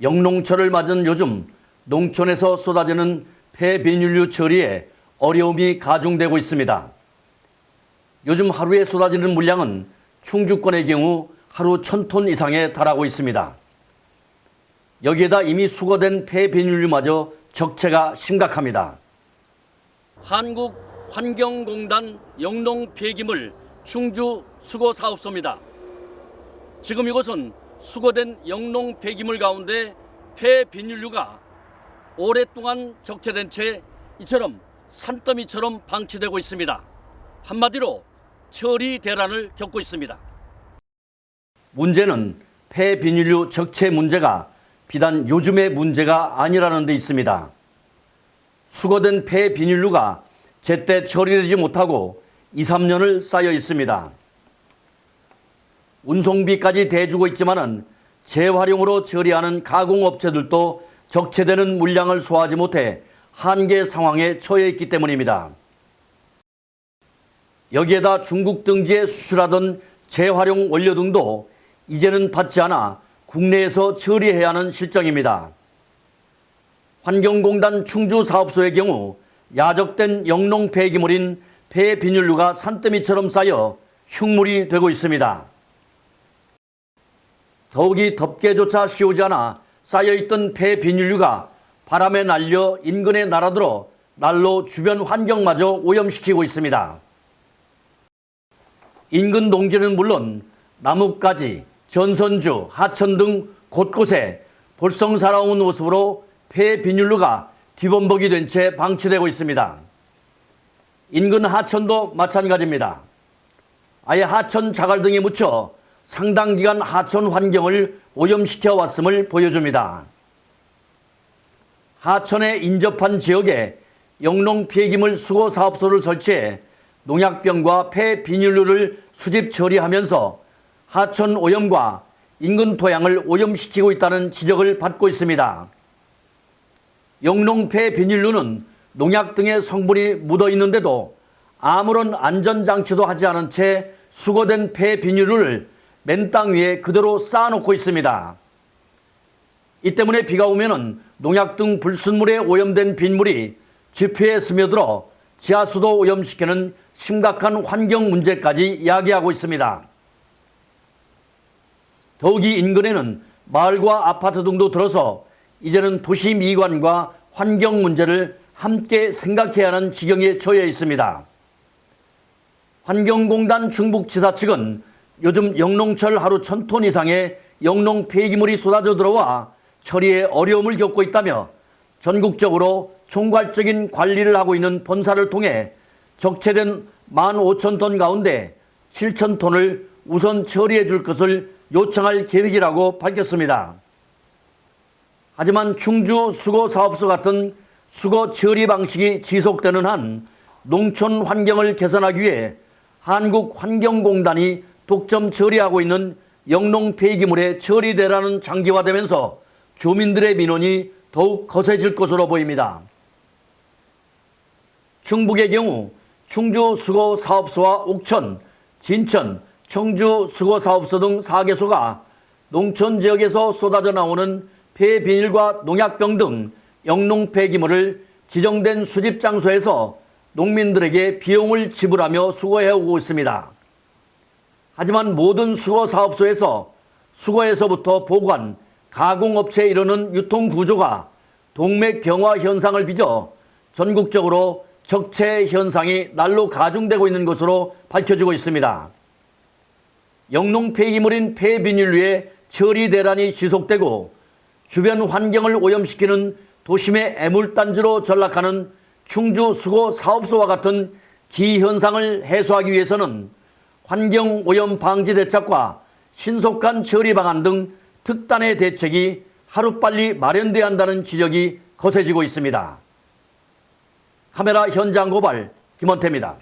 영농철을 맞은 요즘 농촌에서 쏟아지는 폐비닐류 처리에 어려움이 가중되고 있습니다. 요즘 하루에 쏟아지는 물량은 충주권의 경우 하루 1000톤 이상에 달하고 있습니다. 여기에다 이미 수거된 폐비닐류마저 적체가 심각합니다. 한국환경공단 영농폐기물 충주 수거사업소입니다. 지금 이곳은 수거된 영농 폐기물 가운데 폐비닐류가 오랫동안 적체된 채 이처럼 산더미처럼 방치되고 있습니다. 한마디로 처리 대란을 겪고 있습니다. 문제는 폐비닐류 적체 문제가 비단 요즘의 문제가 아니라는 데 있습니다. 수거된 폐비닐류가 제때 처리되지 못하고 2, 3년을 쌓여 있습니다. 운송비까지 대주고 있지만은 재활용으로 처리하는 가공업체들도 적체되는 물량을 소화하지 못해 한계 상황에 처해 있기 때문입니다. 여기에다 중국 등지에 수출하던 재활용 원료 등도 이제는 받지 않아 국내에서 처리해야 하는 실정입니다. 환경공단 충주사업소의 경우 야적된 영농 폐기물인 폐비닐류가 산더미처럼 쌓여 흉물이 되고 있습니다. 더욱이 덮개조차 씌우지 않아 쌓여있던 폐비닐류가 바람에 날려 인근에 날아들어 날로 주변 환경마저 오염시키고 있습니다. 인근 농지는 물론 나뭇가지, 전선주, 하천 등 곳곳에 볼썽사나운 모습으로 폐비닐류가 뒤범벅이 된 채 방치되고 있습니다. 인근 하천도 마찬가지입니다. 아예 하천 자갈 등에 묻혀 상당 기간 하천 환경을 오염시켜 왔음을 보여줍니다. 하천에 인접한 지역에 영농 폐기물 수거 사업소를 설치해 농약병과 폐비닐류를 수집 처리하면서 하천 오염과 인근 토양을 오염시키고 있다는 지적을 받고 있습니다. 영농 폐비닐류는 농약 등의 성분이 묻어 있는데도 아무런 안전장치도 하지 않은 채 수거된 폐비닐류를 맨땅 위에 그대로 쌓아놓고 있습니다. 이 때문에 비가 오면 농약 등 불순물에 오염된 빗물이 지표에 스며들어 지하수도 오염시키는 심각한 환경 문제까지 야기하고 있습니다. 더욱이 인근에는 마을과 아파트 등도 들어서 이제는 도시 미관과 환경 문제를 함께 생각해야 하는 지경에 처해 있습니다. 환경공단 충북지사 측은 요즘 영농철 하루 1000톤 이상의 영농 폐기물이 쏟아져 들어와 처리에 어려움을 겪고 있다며 전국적으로 총괄적인 관리를 하고 있는 본사를 통해 적체된 15,000톤 가운데 7,000톤을 우선 처리해 줄 것을 요청할 계획이라고 밝혔습니다. 하지만 충주 수거사업소 같은 수거 처리 방식이 지속되는 한 농촌 환경을 개선하기 위해 한국환경공단이 독점 처리하고 있는 영농 폐기물의 처리 대란은 장기화되면서 주민들의 민원이 더욱 거세질 것으로 보입니다. 충북의 경우 충주 수거사업소와 옥천, 진천, 청주 수거사업소 등 4개소가 농촌 지역에서 쏟아져 나오는 폐비닐과 농약병 등 영농 폐기물을 지정된 수집 장소에서 농민들에게 비용을 지불하며 수거해오고 있습니다. 하지만 모든 수거사업소에서 수거에서부터 보관, 가공업체에 이르는 유통구조가 동맥경화 현상을 빚어 전국적으로 적체 현상이 날로 가중되고 있는 것으로 밝혀지고 있습니다. 영농 폐기물인 폐비닐류의 처리 대란이 지속되고 주변 환경을 오염시키는 도심의 애물단지로 전락하는 충주 수거 사업소와 같은 기현상을 해소하기 위해서는 환경오염 방지 대책과 신속한 처리 방안 등 특단의 대책이 하루빨리 마련돼야 한다는 지적이 거세지고 있습니다. 카메라 현장 고발 김원태입니다.